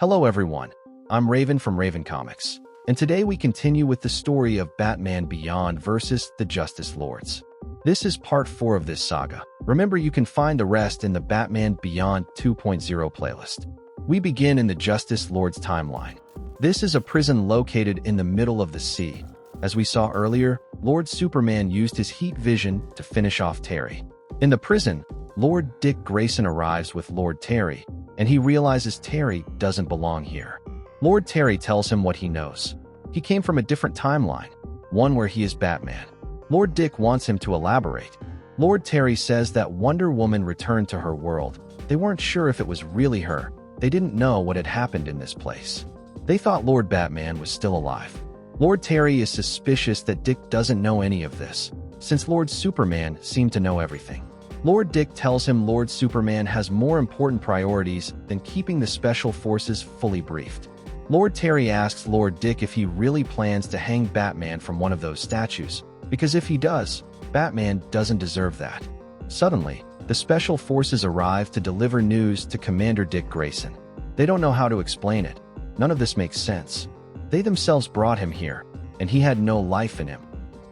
Hello everyone, I'm Raven from Raven Comics, and today we continue with the story of Batman Beyond vs. the Justice Lords. This is part 4 of this saga. Remember, you can find the rest in the Batman Beyond 2.0 playlist. We begin in the Justice Lords timeline. This is a prison located in the middle of the sea. As we saw earlier, Lord Superman used his heat vision to finish off Terry. In the prison, Lord Dick Grayson arrives with Lord Terry, and he realizes Terry doesn't belong here. Lord Terry tells him what he knows. He came from a different timeline, one where he is Batman. Lord Dick wants him to elaborate. Lord Terry says that Wonder Woman returned to her world. They weren't sure if it was really her. They didn't know what had happened in this place. They thought Lord Batman was still alive. Lord Terry is suspicious that Dick doesn't know any of this, since Lord Superman seemed to know everything. Lord Dick tells him Lord Superman has more important priorities than keeping the Special Forces fully briefed. Lord Terry asks Lord Dick if he really plans to hang Batman from one of those statues, because if he does, Batman doesn't deserve that. Suddenly, the Special Forces arrive to deliver news to Commander Dick Grayson. They don't know how to explain it. None of this makes sense. They themselves brought him here, and he had no life in him.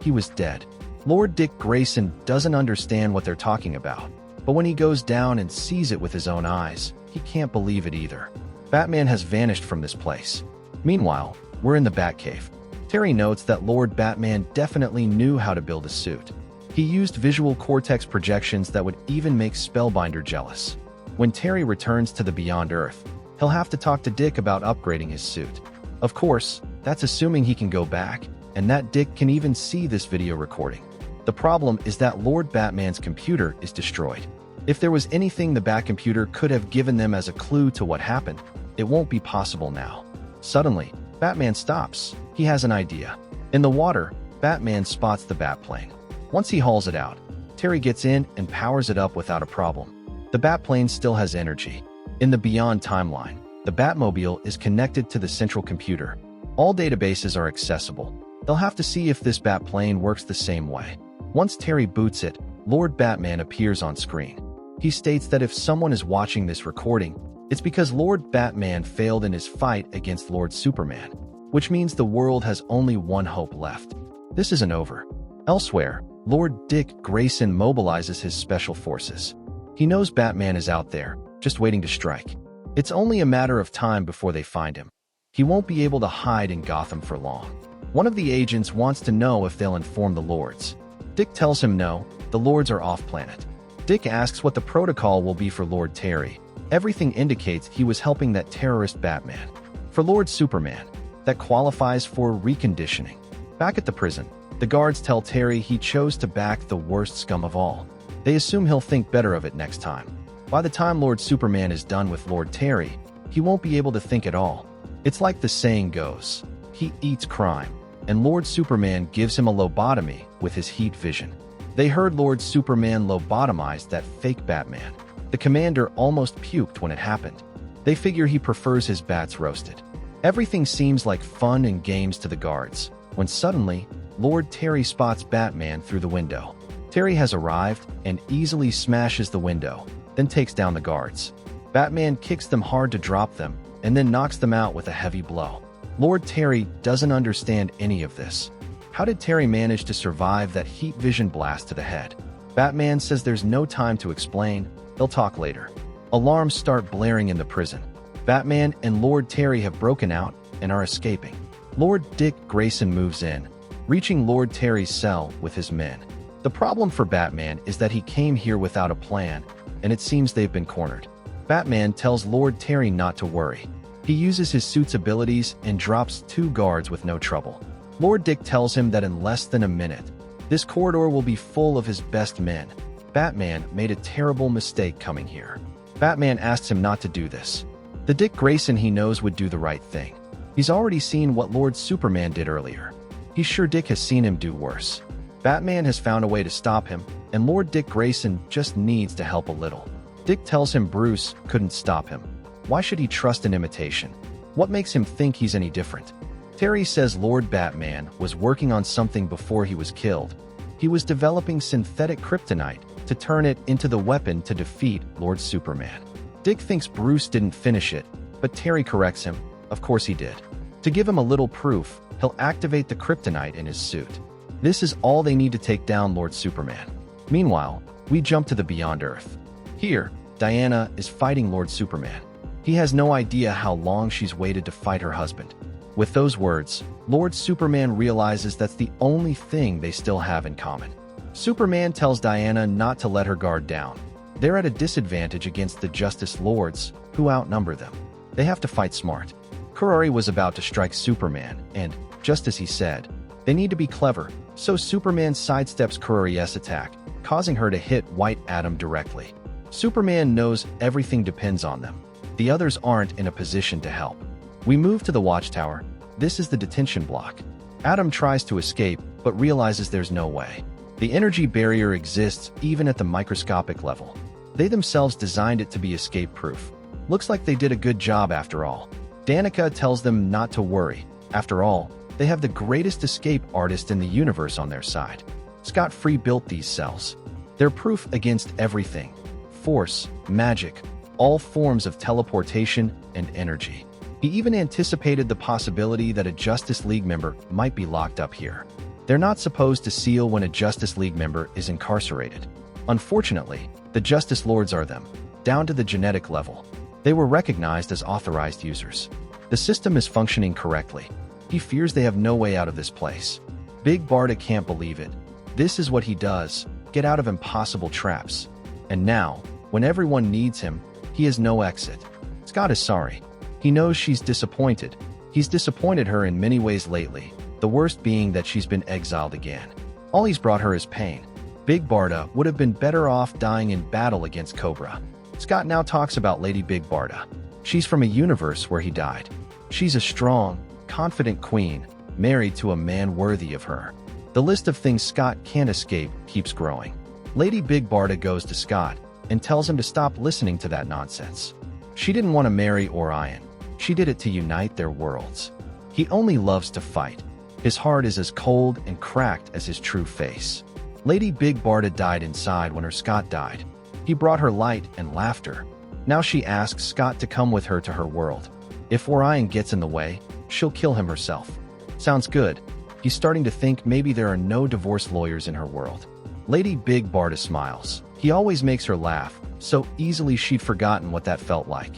He was dead. Lord Dick Grayson doesn't understand what they're talking about, but when he goes down and sees it with his own eyes, he can't believe it either. Batman has vanished from this place. Meanwhile, we're in the Batcave. Terry notes that Lord Batman definitely knew how to build a suit. He used visual cortex projections that would even make Spellbinder jealous. When Terry returns to the Beyond Earth, he'll have to talk to Dick about upgrading his suit. Of course, that's assuming he can go back, and that Dick can even see this video recording. The problem is that Lord Batman's computer is destroyed. If there was anything the Batcomputer could have given them as a clue to what happened, it won't be possible now. Suddenly, Batman stops. He has an idea. In the water, Batman spots the Batplane. Once he hauls it out, Terry gets in and powers it up without a problem. The Batplane still has energy. In the Beyond timeline, the Batmobile is connected to the central computer. All databases are accessible. They'll have to see if this Batplane works the same way. Once Terry boots it, Lord Batman appears on screen. He states that if someone is watching this recording, it's because Lord Batman failed in his fight against Lord Superman, which means the world has only one hope left. This isn't over. Elsewhere, Lord Dick Grayson mobilizes his special forces. He knows Batman is out there, just waiting to strike. It's only a matter of time before they find him. He won't be able to hide in Gotham for long. One of the agents wants to know if they'll inform the Lords. Dick tells him no, the Lords are off-planet. Dick asks what the protocol will be for Lord Terry. Everything indicates he was helping that terrorist Batman. For Lord Superman, that qualifies for reconditioning. Back at the prison, the guards tell Terry he chose to back the worst scum of all. They assume he'll think better of it next time. By the time Lord Superman is done with Lord Terry, he won't be able to think at all. It's like the saying goes, he eats crime, and Lord Superman gives him a lobotomy with his heat vision. They heard Lord Superman lobotomize that fake Batman. The commander almost puked when it happened. They figure he prefers his bats roasted. Everything seems like fun and games to the guards, when suddenly, Lord Terry spots Batman through the window. Terry has arrived and easily smashes the window, then takes down the guards. Batman kicks them hard to drop them, and then knocks them out with a heavy blow. Lord Terry doesn't understand any of this. How did Terry manage to survive that heat vision blast to the head? Batman says there's no time to explain, they'll talk later. Alarms start blaring in the prison. Batman and Lord Terry have broken out and are escaping. Lord Dick Grayson moves in, reaching Lord Terry's cell with his men. The problem for Batman is that he came here without a plan, and it seems they've been cornered. Batman tells Lord Terry not to worry. He uses his suit's abilities and drops 2 guards with no trouble. Lord Dick tells him that in less than a minute, this corridor will be full of his best men. Batman made a terrible mistake coming here. Batman asks him not to do this. The Dick Grayson he knows would do the right thing. He's already seen what Lord Superman did earlier. He's sure Dick has seen him do worse. Batman has found a way to stop him, and Lord Dick Grayson just needs to help a little. Dick tells him Bruce couldn't stop him. Why should he trust an imitation? What makes him think he's any different? Terry says Lord Batman was working on something before he was killed. He was developing synthetic kryptonite to turn it into the weapon to defeat Lord Superman. Dick thinks Bruce didn't finish it, But Terry corrects him. Of course he did. To give him a little proof, he'll activate the kryptonite in his suit. This is all they need to take down Lord Superman. Meanwhile, we jump to the Beyond Earth. Here, Diana is fighting Lord Superman. He has no idea how long she's waited to fight her husband. With those words, Lord Superman realizes that's the only thing they still have in common. Superman tells Diana not to let her guard down. They're at a disadvantage against the Justice Lords, who outnumber them. They have to fight smart. Kurari was about to strike Superman, and, just as he said, they need to be clever, so Superman sidesteps Kurari's attack, causing her to hit White Adam directly. Superman knows everything depends on them. The others aren't in a position to help. We move to the Watchtower. This is the detention block. Adam tries to escape, but realizes there's no way. The energy barrier exists even at the microscopic level. They themselves designed it to be escape-proof. Looks like they did a good job after all. Danica tells them not to worry. After all, they have the greatest escape artist in the universe on their side. Scott Free built these cells. They're proof against everything. Force, magic, all forms of teleportation and energy. He even anticipated the possibility that a Justice League member might be locked up here. They're not supposed to seal when a Justice League member is incarcerated. Unfortunately, the Justice Lords are them, down to the genetic level. They were recognized as authorized users. The system is functioning correctly. He fears they have no way out of this place. Big Barda can't believe it. This is what he does, get out of impossible traps. And now, when everyone needs him, he has no exit. Scott is sorry. He knows she's disappointed. He's disappointed her in many ways lately, the worst being that she's been exiled again. All he's brought her is pain. Big Barda would have been better off dying in battle against Cobra. Scott now talks about Lady Big Barda. She's from a universe where he died. She's a strong, confident queen, married to a man worthy of her. The list of things Scott can't escape keeps growing. Lady Big Barda goes to Scott and tells him to stop listening to that nonsense. She didn't want to marry Orion. She did it to unite their worlds. He only loves to fight. His heart is as cold and cracked as his true face. Lady Big Barda died inside when her Scott died. He brought her light and laughter. Now she asks Scott to come with her to her world. If Orion gets in the way, she'll kill him herself. Sounds good. He's starting to think maybe there are no divorce lawyers in her world. Lady Big Barda smiles. He always makes her laugh, so easily she'd forgotten what that felt like.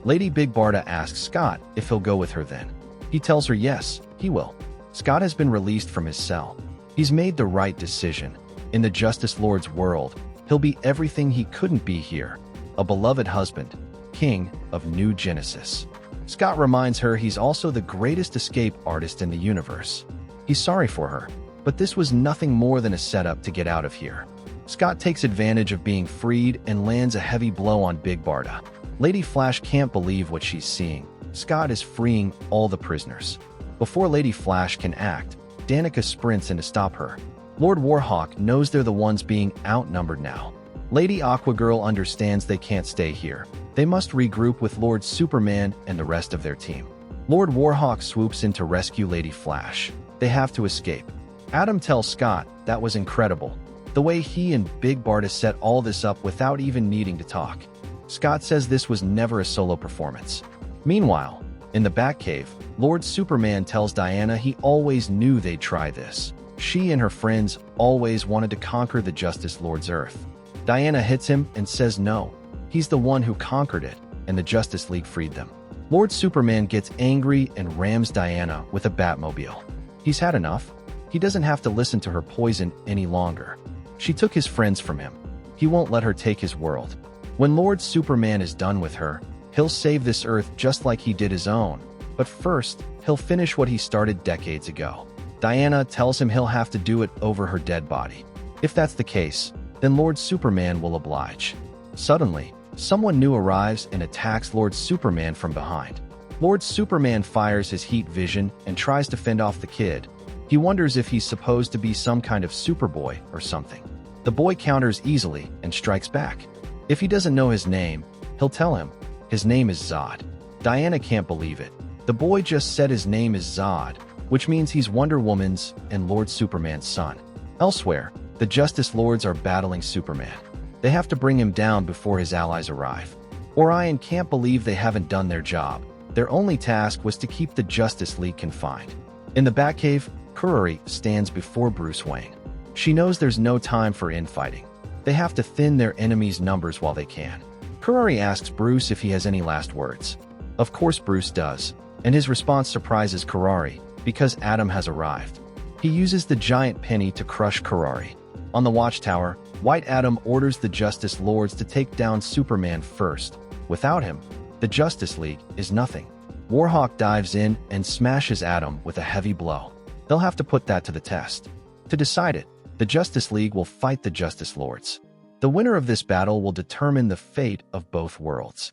Lady Big Barda asks Scott if he'll go with her then. He tells her yes, he will. Scott has been released from his cell. He's made the right decision. In the Justice Lord's world, he'll be everything he couldn't be here. A beloved husband, king of New Genesis. Scott reminds her he's also the greatest escape artist in the universe. He's sorry for her, but this was nothing more than a setup to get out of here. Scott takes advantage of being freed and lands a heavy blow on Big Barda. Lady Flash can't believe what she's seeing. Scott is freeing all the prisoners. Before Lady Flash can act, Danica sprints in to stop her. Lord Warhawk knows they're the ones being outnumbered now. Lady Aquagirl understands they can't stay here. They must regroup with Lord Superman and the rest of their team. Lord Warhawk swoops in to rescue Lady Flash. They have to escape. Adam tells Scott that was incredible. The way he and Big Barda set all this up without even needing to talk. Scott says this was never a solo performance. Meanwhile, in the Batcave, Lord Superman tells Diana he always knew they'd try this. She and her friends always wanted to conquer the Justice Lord's Earth. Diana hits him and says no. He's the one who conquered it, and the Justice League freed them. Lord Superman gets angry and rams Diana with a Batmobile. He's had enough. He doesn't have to listen to her poison any longer. She took his friends from him. He won't let her take his world. When Lord Superman is done with her, he'll save this Earth just like he did his own. But first, he'll finish what he started decades ago. Diana tells him he'll have to do it over her dead body. If that's the case, then Lord Superman will oblige. Suddenly, someone new arrives and attacks Lord Superman from behind. Lord Superman fires his heat vision and tries to fend off the kid. He wonders if he's supposed to be some kind of Superboy or something. The boy counters easily and strikes back. If he doesn't know his name, he'll tell him. His name is Zod. Diana can't believe it. The boy just said his name is Zod, which means he's Wonder Woman's and Lord Superman's son. Elsewhere, the Justice Lords are battling Superman. They have to bring him down before his allies arrive. Orion can't believe they haven't done their job. Their only task was to keep the Justice League confined. In the Batcave, Kurori stands before Bruce Wayne. She knows there's no time for infighting. They have to thin their enemies' numbers while they can. Kurori asks Bruce if he has any last words. Of course Bruce does, and his response surprises Kurori, because Adam has arrived. He uses the giant penny to crush Kurori. On the Watchtower, White Adam orders the Justice Lords to take down Superman first. Without him, the Justice League is nothing. Warhawk dives in and smashes Adam with a heavy blow. They'll have to put that to the test. To decide it, the Justice League will fight the Justice Lords. The winner of this battle will determine the fate of both worlds.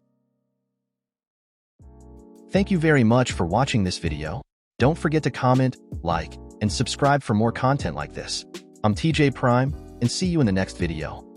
Thank you very much for watching this video. Don't forget to comment, like, and subscribe for more content like this. I'm TJ Prime, and see you in the next video.